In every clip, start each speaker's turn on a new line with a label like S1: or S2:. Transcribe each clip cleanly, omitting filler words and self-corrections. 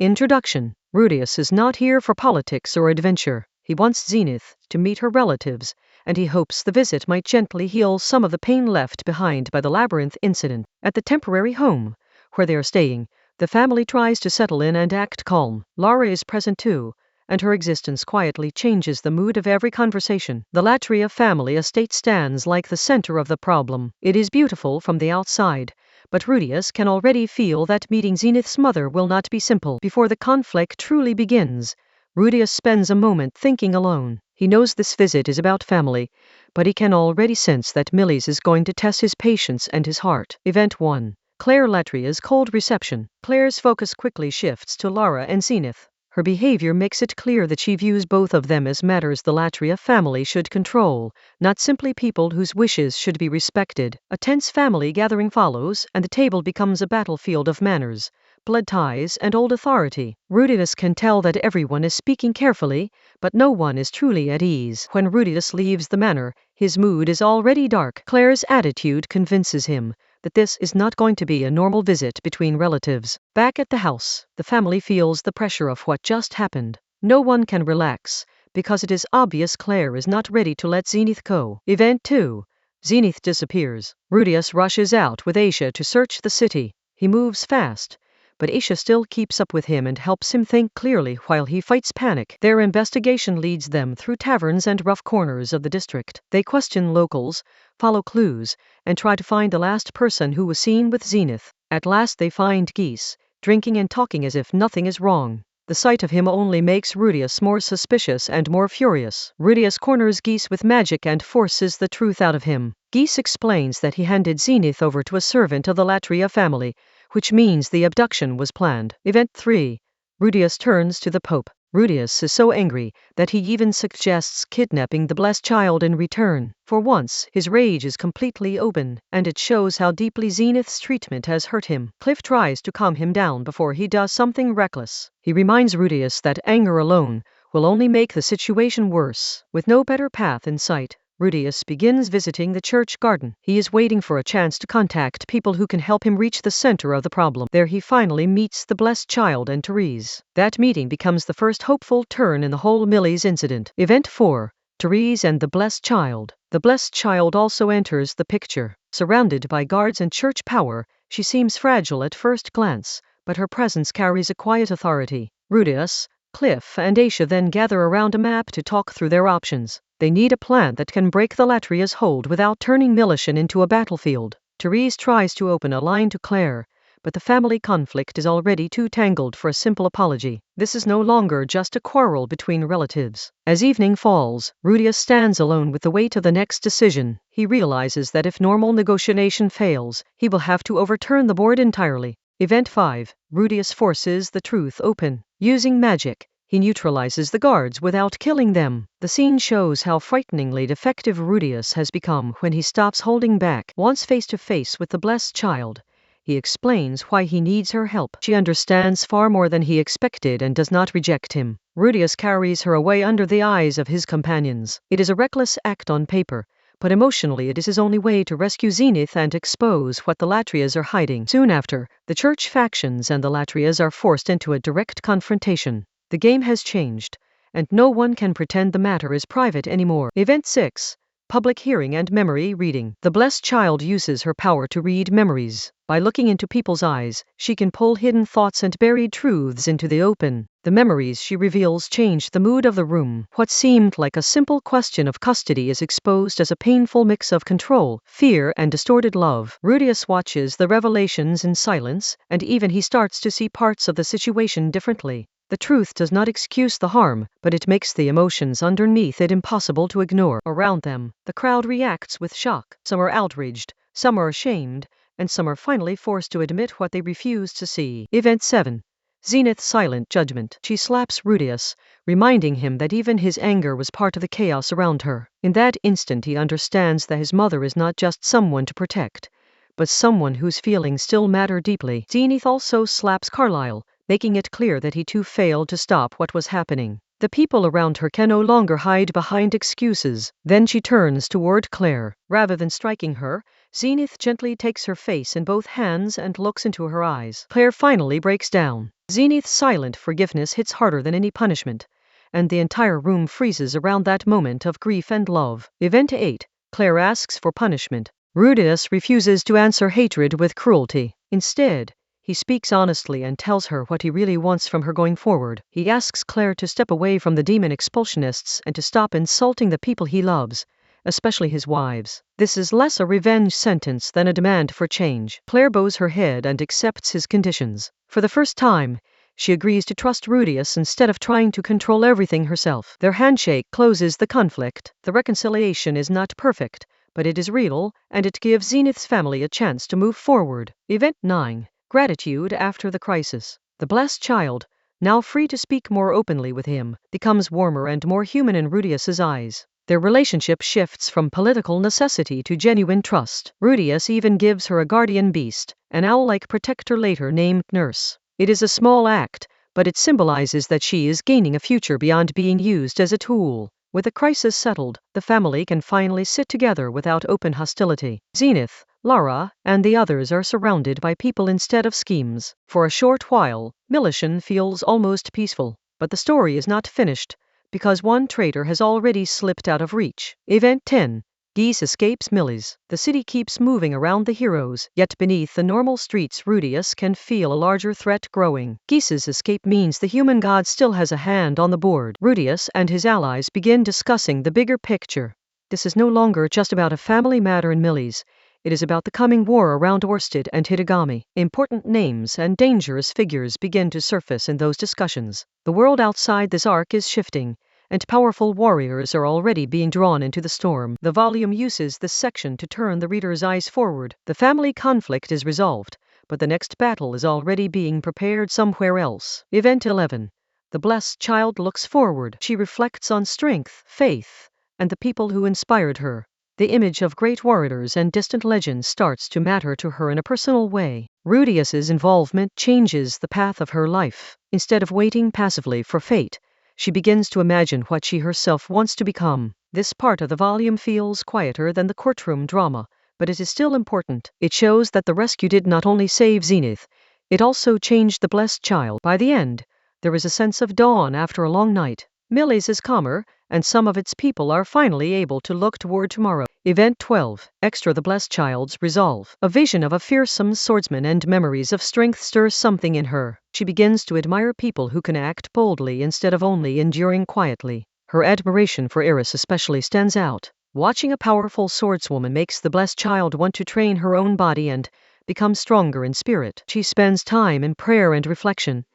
S1: Introduction. Rudius is not here for politics or adventure. He wants Zenith to meet her relatives, and he hopes the visit might gently heal some of the pain left behind by the labyrinth incident. At the temporary home, where they are staying, the family tries to settle in and act calm. Lara is present too, and her existence quietly changes the mood of every conversation. The Latria family estate stands like the center of the problem. It is beautiful from the outside, but Rudius can already feel that meeting Zenith's mother will not be simple. Before the conflict truly begins, Rudius spends a moment thinking alone. He knows this visit is about family, but he can already sense that Millie's is going to test his patience and his heart. Event 1. Claire Latria's cold reception. Claire's focus quickly shifts to Lara and Zenith. Her behavior makes it clear that she views both of them as matters the Latria family should control, not simply people whose wishes should be respected. A tense family gathering follows, and the table becomes a battlefield of manners, blood ties, and old authority. Rudius can tell that everyone is speaking carefully, but no one is truly at ease. When Rudius leaves the manor, his mood is already dark. Claire's attitude convinces him that this is not going to be a normal visit between relatives. Back at the house, the family feels the pressure of what just happened. No one can relax, because it is obvious Claire is not ready to let Zenith go. Event 2. Zenith disappears. Rudius rushes out with Aisha to search the city. He moves fast, but Aisha still keeps up with him and helps him think clearly while he fights panic. Their investigation leads them through taverns and rough corners of the district. They question locals, follow clues, and try to find the last person who was seen with Zenith. At last they find Geese, drinking and talking as if nothing is wrong. The sight of him only makes Rudius more suspicious and more furious. Rudius corners Geese with magic and forces the truth out of him. Geese explains that he handed Zenith over to a servant of the Latria family, which means the abduction was planned. Event 3. Rudius turns to the Pope. Rudius is so angry that he even suggests kidnapping the blessed child in return. For once, his rage is completely open, and it shows how deeply Zenith's treatment has hurt him. Cliff tries to calm him down before he does something reckless. He reminds Rudius that anger alone will only make the situation worse. With no better path in sight, Rudius begins visiting the church garden. He is waiting for a chance to contact people who can help him reach the center of the problem. There he finally meets the blessed child and Therese. That meeting becomes the first hopeful turn in the whole Millie's incident. Event 4. Therese and the blessed child. The blessed child also enters the picture. Surrounded by guards and church power, she seems fragile at first glance, but her presence carries a quiet authority. Rudius, Cliff, and Aisha then gather around a map to talk through their options. They need a plan that can break the Latria's hold without turning Militian into a battlefield. Therese tries to open a line to Claire, but the family conflict is already too tangled for a simple apology. This is no longer just a quarrel between relatives. As evening falls, Rudius stands alone with the weight of the next decision. He realizes that if normal negotiation fails, he will have to overturn the board entirely. Event 5. Rudius forces the truth open. Using magic, he neutralizes the guards without killing them. The scene shows how frighteningly defective Rudius has become when he stops holding back. Once face to face with the blessed child, he explains why he needs her help. She understands far more than he expected and does not reject him. Rudius carries her away under the eyes of his companions. It is a reckless act on paper, but emotionally it is his only way to rescue Zenith and expose what the Latrias are hiding. Soon after, the church factions and the Latrias are forced into a direct confrontation. The game has changed, and no one can pretend the matter is private anymore. Event 6. Public hearing and memory reading. The blessed child uses her power to read memories. By looking into people's eyes, she can pull hidden thoughts and buried truths into the open. The memories she reveals change the mood of the room. What seemed like a simple question of custody is exposed as a painful mix of control, fear, and distorted love. Rudius watches the revelations in silence, and even he starts to see parts of the situation differently. The truth does not excuse the harm, but it makes the emotions underneath it impossible to ignore. Around them, the crowd reacts with shock. Some are outraged, some are ashamed, and some are finally forced to admit what they refuse to see. Event 7. Zenith's silent judgment. She slaps Rudius, reminding him that even his anger was part of the chaos around her. In that instant he understands that his mother is not just someone to protect, but someone whose feelings still matter deeply. Zenith also slaps Carlyle, making it clear that he too failed to stop what was happening. The people around her can no longer hide behind excuses. Then she turns toward Claire. Rather than striking her, Zenith gently takes her face in both hands and looks into her eyes. Claire finally breaks down. Zenith's silent forgiveness hits harder than any punishment, and the entire room freezes around that moment of grief and love. Event 8. Claire asks for punishment. Rudius refuses to answer hatred with cruelty. Instead, he speaks honestly and tells her what he really wants from her going forward. He asks Claire to step away from the demon expulsionists and to stop insulting the people he loves, especially his wives. This is less a revenge sentence than a demand for change. Claire bows her head and accepts his conditions. For the first time, she agrees to trust Rudius instead of trying to control everything herself. Their handshake closes the conflict. The reconciliation is not perfect, but it is real, and it gives Zenith's family a chance to move forward. Event 9. Gratitude after the crisis. The blessed child, now free to speak more openly with him, becomes warmer and more human in Rudius's eyes. Their relationship shifts from political necessity to genuine trust. Rudius even gives her a guardian beast, an owl-like protector later named Nurse. It is a small act, but it symbolizes that she is gaining a future beyond being used as a tool. With the crisis settled, the family can finally sit together without open hostility. Zenith, Lara, and the others are surrounded by people instead of schemes. For a short while, Militian feels almost peaceful, but the story is not finished, because one traitor has already slipped out of reach. Event 10. Geese escapes Millie's. The city keeps moving around the heroes, yet beneath the normal streets Rudius can feel a larger threat growing. Geese's escape means the human god still has a hand on the board. Rudius and his allies begin discussing the bigger picture. This is no longer just about a family matter in Millie's. It is about the coming war around Orsted and Hitagami. Important names and dangerous figures begin to surface in those discussions. The world outside this arc is shifting, and powerful warriors are already being drawn into the storm. The volume uses this section to turn the reader's eyes forward. The family conflict is resolved, but the next battle is already being prepared somewhere else. Event 11. The blessed child looks forward. She reflects on strength, faith, and the people who inspired her. The image of great warriors and distant legends starts to matter to her in a personal way. Rudius's involvement changes the path of her life. Instead of waiting passively for fate, she begins to imagine what she herself wants to become. This part of the volume feels quieter than the courtroom drama, but it is still important. It shows that the rescue did not only save Zenith, it also changed the blessed child. By the end, there is a sense of dawn after a long night. Millie's is calmer, and some of its people are finally able to look toward tomorrow. Event 12. Extra the blessed child's resolve. A vision of a fearsome swordsman and memories of strength stirs something in her. She begins to admire people who can act boldly instead of only enduring quietly. Her admiration for Eris especially stands out. Watching a powerful swordswoman makes the blessed child want to train her own body and become stronger in spirit. She spends time in prayer and reflection,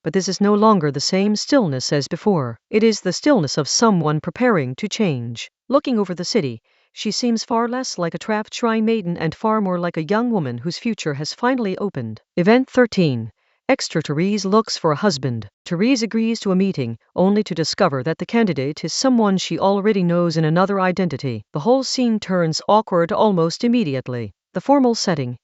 S1: but this is no longer the same stillness as before. It is the stillness of someone preparing to change. Looking over the city, she seems far less like a trapped shrine maiden and far more like a young woman whose future has finally opened. Event 13. Extra Therese looks for a husband. Therese agrees to a meeting, only to discover that the candidate is someone she already knows in another identity. The whole scene turns awkward almost immediately. The formal setting,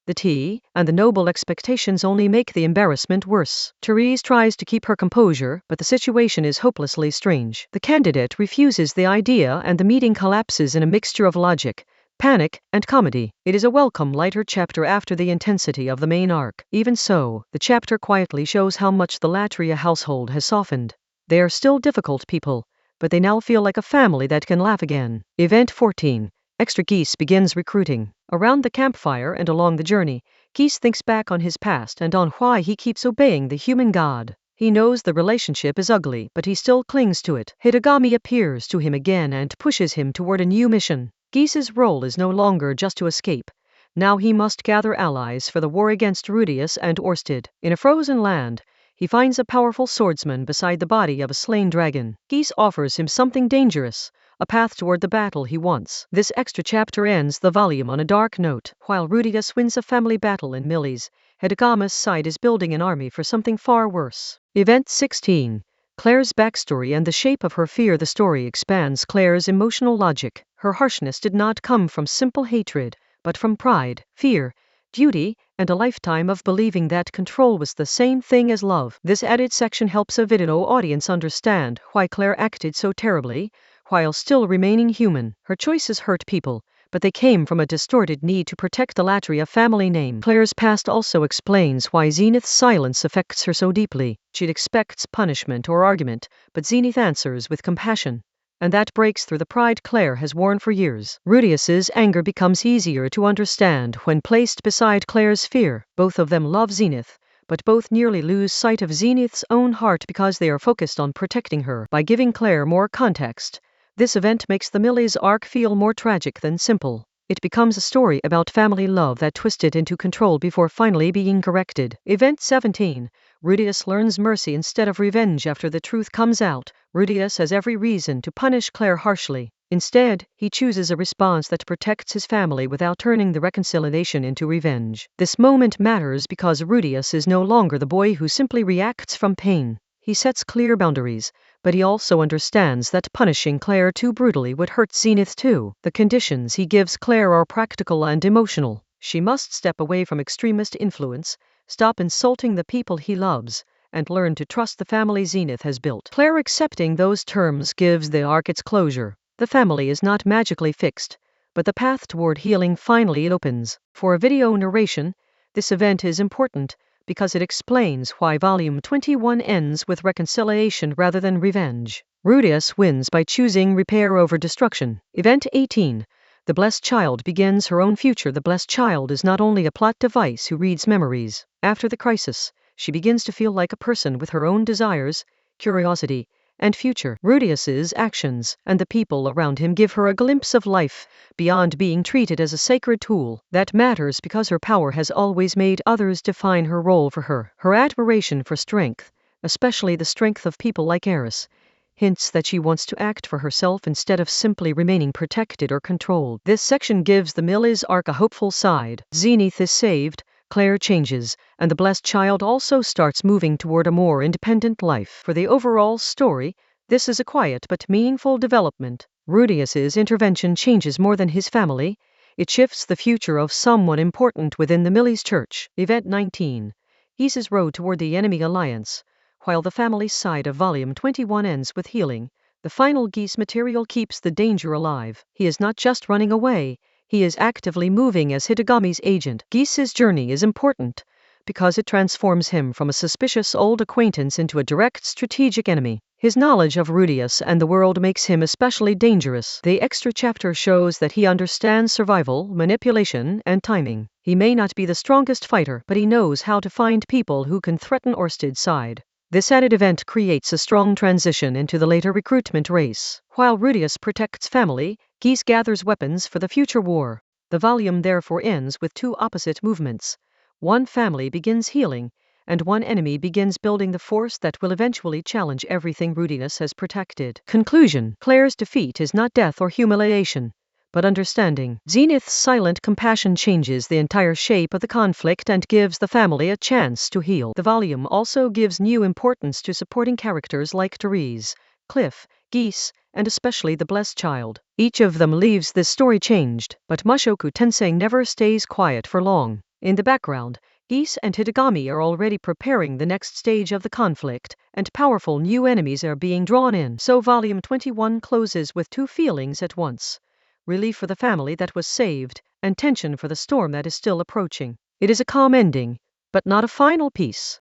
S1: the tea, and the noble expectations only make the embarrassment worse. Therese tries to keep her composure, but the situation is hopelessly strange. The candidate refuses the idea and the meeting collapses in a mixture of logic, panic, and comedy. It is a welcome lighter chapter after the intensity of the main arc. Even so, the chapter quietly shows how much the Latria household has softened. They are still difficult people, but they now feel like a family that can laugh again. Event 14. Extra Geese begins recruiting. Around the campfire and along the journey, Geese thinks back on his past and on why he keeps obeying the human god. He knows the relationship is ugly, but he still clings to it. Hitagami appears to him again and pushes him toward a new mission. Geese's role is no longer just to escape. Now he must gather allies for the war against Rudius and Orsted. In a frozen land, he finds a powerful swordsman beside the body of a slain dragon. Geese offers him something dangerous, a path toward the battle he wants. This extra chapter ends the volume on a dark note. While Rudius wins a family battle in Millie's, Hitagami's side is building an army for something far worse. Event 16. Claire's backstory and the shape of her fear. The story expands Claire's emotional logic. Her harshness did not come from simple hatred, but from pride, fear, duty, and a lifetime of believing that control was the same thing as love. This added section helps a video audience understand why Claire acted so terribly, while still remaining human. Her choices hurt people, but they came from a distorted need to protect the Latria family name. Claire's past also explains why Zenith's silence affects her so deeply. She expects punishment or argument, but Zenith answers with compassion. And that breaks through the pride Claire has worn for years. Rudius's anger becomes easier to understand when placed beside Claire's fear. Both of them love Zenith, but both nearly lose sight of Zenith's own heart because they are focused on protecting her. By giving Claire more context, this event makes the Millie's arc feel more tragic than simple. It becomes a story about family love that twisted into control before finally being corrected. Event 17. Rudius learns mercy instead of revenge after the truth comes out. Rudius has every reason to punish Claire harshly. Instead, he chooses a response that protects his family without turning the reconciliation into revenge. This moment matters because Rudius is no longer the boy who simply reacts from pain. He sets clear boundaries, but he also understands that punishing Claire too brutally would hurt Zenith too. The conditions he gives Claire are practical and emotional. She must step away from extremist influence, stop insulting the people he loves, and learn to trust the family Zenith has built. Claire accepting those terms gives the arc its closure. The family is not magically fixed, but the path toward healing finally opens. For a video narration, this event is important because it explains why Volume 21 ends with reconciliation rather than revenge. Rudius wins by choosing repair over destruction. Event 18. The Blessed Child begins her own future. The Blessed Child is not only a plot device who reads memories. After the crisis, she begins to feel like a person with her own desires, curiosity, and future. Rudius's actions and the people around him give her a glimpse of life beyond being treated as a sacred tool. That matters because her power has always made others define her role for her. Her admiration for strength, especially the strength of people like Eris, hints that she wants to act for herself instead of simply remaining protected or controlled. This section gives the Millie's arc a hopeful side. Zenith is saved, Claire changes, and the Blessed Child also starts moving toward a more independent life. For the overall story, this is a quiet but meaningful development. Rudius's intervention changes more than his family. It shifts the future of someone important within the Millie's church. Event 19. Geese's road toward the enemy alliance. While the family side of Volume 21 ends with healing, the final Geese material keeps the danger alive. He is not just running away, he is actively moving as Hitagami's agent. Geese's journey is important because it transforms him from a suspicious old acquaintance into a direct strategic enemy. His knowledge of Rudius and the world makes him especially dangerous. The extra chapter shows that he understands survival, manipulation, and timing. He may not be the strongest fighter, but he knows how to find people who can threaten Orsted's side. This added event creates a strong transition into the later recruitment race. While Rudius protects family, Geese gathers weapons for the future war. The volume therefore ends with two opposite movements. One family begins healing, and one enemy begins building the force that will eventually challenge everything Rudius has protected. Conclusion. Claire's defeat is not death or humiliation, but understanding. Zenith's silent compassion changes the entire shape of the conflict and gives the family a chance to heal. The volume also gives new importance to supporting characters like Therese, Cliff, Geese, and especially the Blessed Child. Each of them leaves this story changed, but Mushoku Tensei never stays quiet for long. In the background, Geese and Hitagami are already preparing the next stage of the conflict, and powerful new enemies are being drawn in. So Volume 21 closes with two feelings at once: relief for the family that was saved, and tension for the storm that is still approaching. It is a calm ending, but not a final piece.